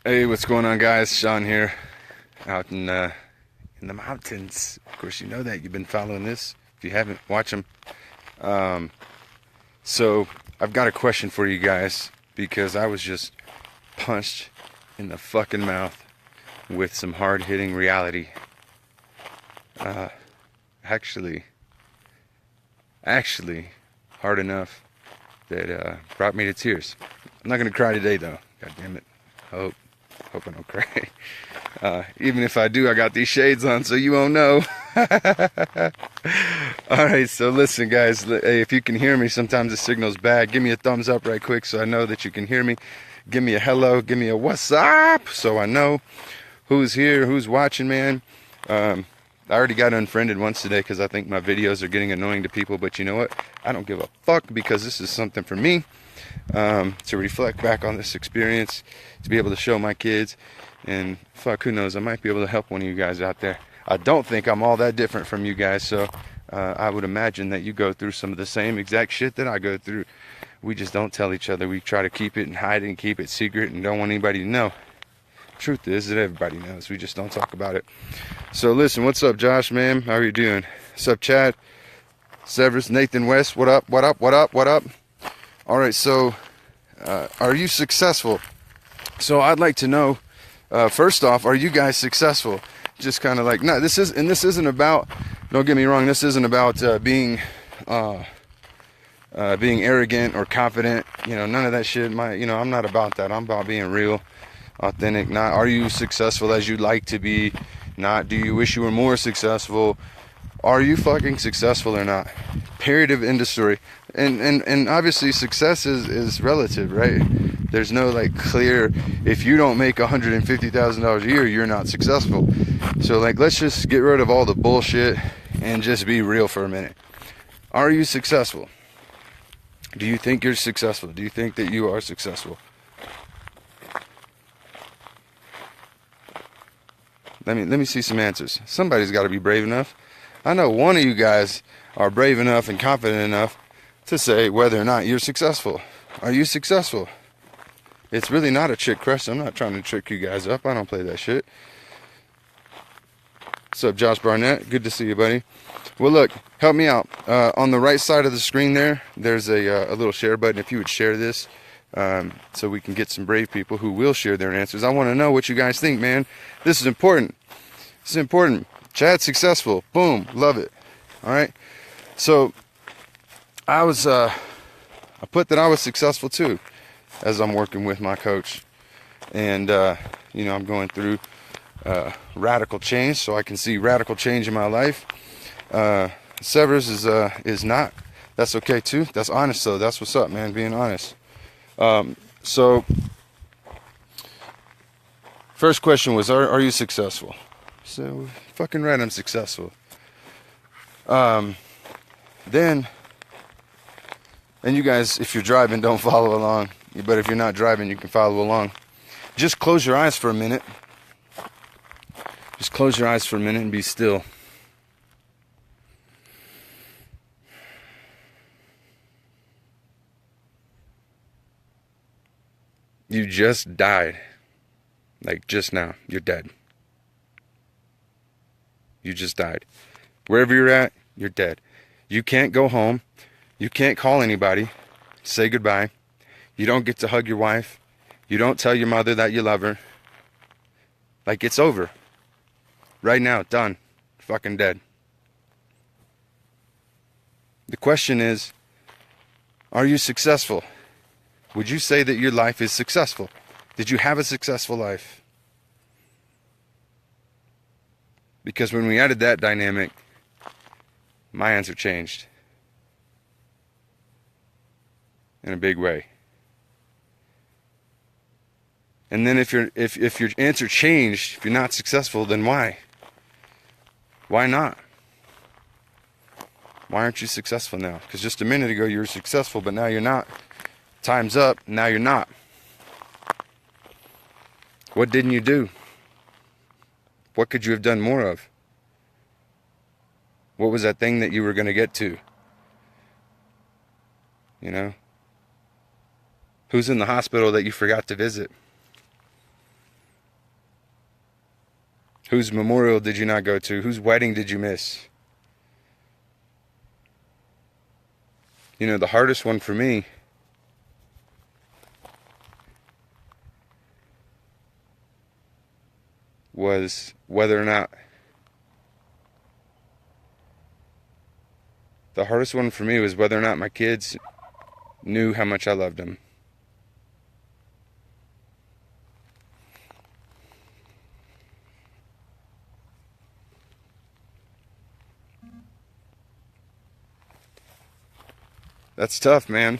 Hey, what's going on, guys? Sean here, out in the mountains. Of course, you know that. You've been following this. If you haven't, watch them. Um, so, I've got a question for you guys because I was just punched in the fucking mouth with some hard-hitting reality. Uh, actually, hard enough that brought me to tears. I'm not gonna cry today, though. God damn it. Hope I don't cry. Even if I do, I got these shades on, so you won't know. Alright, so listen, guys. Hey, if you can hear me, sometimes the signal's bad. Give me a thumbs up right quick so I know that you can hear me. Give me a hello. Give me a what's up so I know who's here, who's watching, man. I already got unfriended once today because I think my videos are getting annoying to people, but you know what? I don't give a fuck because this is something for me. To reflect back on this experience, to be able to show my kids, and fuck, who knows, I might be able to help one of you guys out there. I don't think I'm all that different from you guys, so I would imagine that you go through some of the same exact shit that I go through. We just don't tell each other. We try to keep it and hide it and keep it secret and don't want anybody to know. Truth is that everybody knows. We just don't talk about it. So listen, what's up, Josh, man? How are you doing? What's up, Chad? Severus, Nathan West, what up, what up, what up, what up? All right, so are you successful? So I'd like to know, first off, are you guys successful? Just kind of like, no, this isn't about, don't get me wrong, this isn't about being arrogant or confident, none of that shit. I'm not about that. I'm about being real, authentic. Not, are you successful as you'd like to be? Not, do you wish you were more successful? Are you fucking successful or not? Period of end of story. And obviously success is relative, right? There's no like clear, if you don't make $150,000 a year, you're not successful. So like, let's just get rid of all the bullshit and just be real for a minute. Are you successful? Do you think you're successful? Do you think that you are successful? Let me see some answers. Somebody's got to be brave enough. I know one of you guys are brave enough and confident enough to say whether or not you're successful. Are you successful? It's really not a trick question. I'm not trying to trick you guys up. I don't play that shit. What's up, Josh Barnett? Good to see you, buddy. Well, look, help me out. On the right side of the screen there's a little share button. If you would share this, so we can get some brave people who will share their answers. I want to know what you guys think, man. This is important. This is important. Chad's successful. Boom. Love it. All right. So I put that I was successful too, as I'm working with my coach, and I'm going through radical change, so I can see radical change in my life. Severs is not. That's okay too. That's honest though. That's what's up, man. Being honest. So first question was, are you successful? So fucking right, I'm successful. Then, and you guys, if you're driving, don't follow along. But if you're not driving, you can follow along. Just close your eyes for a minute. Just close your eyes for a minute and be still. You just died. Like just now. You're dead. You just died. Wherever you're at, you're dead. You can't go home. You can't call anybody. Say goodbye. You don't get to hug your wife. You don't tell your mother that you love her. Like, it's over. Right now, done. Fucking dead. The question is, are you successful? Would you say that your life is successful? Did you have a successful life? Because when we added that dynamic, my answer changed. In a big way. And then if your answer changed, if you're not successful, then why? Why not? Why aren't you successful now? Because just a minute ago you were successful, but now you're not. Time's up, now you're not. What didn't you do? What could you have done more of? What was that thing that you were going to get to? Who's in the hospital that you forgot to visit? Whose memorial did you not go to? Whose wedding did you miss? You know, the hardest one for me was whether or not my kids knew how much I loved them. That's tough, man.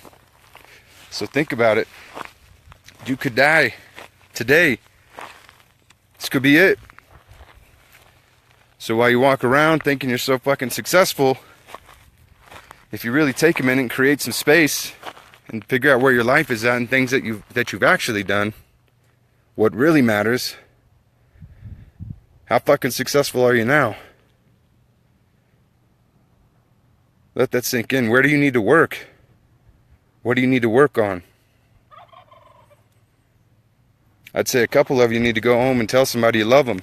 So think about it. You could die today. This could be it. So while you walk around thinking you're so fucking successful, if you really take a minute and create some space and figure out where your life is at and things that you've actually done, what really matters, how fucking successful are you now? Let that sink in. Where do you need to work? What do you need to work on? I'd say a couple of you need to go home and tell somebody you love them.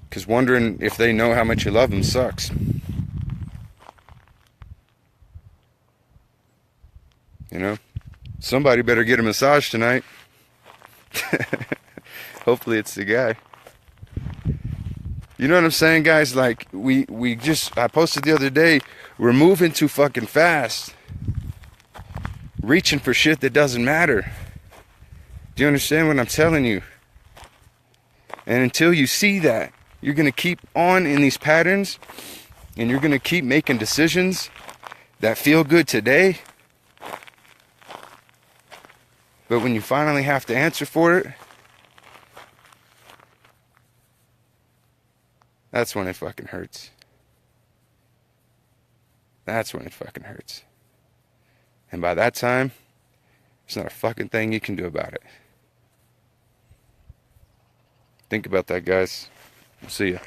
Because wondering if they know how much you love them sucks. You know? Somebody better get a massage tonight. Hopefully it's the guy. You know what I'm saying, guys? Like, I posted the other day, we're moving too fucking fast. Reaching for shit that doesn't matter. Do you understand what I'm telling you? And until you see that, you're going to keep on in these patterns, and you're going to keep making decisions that feel good today. But when you finally have to answer for it, that's when it fucking hurts. That's when it fucking hurts. And by that time, there's not a fucking thing you can do about it. Think about that, guys. See ya.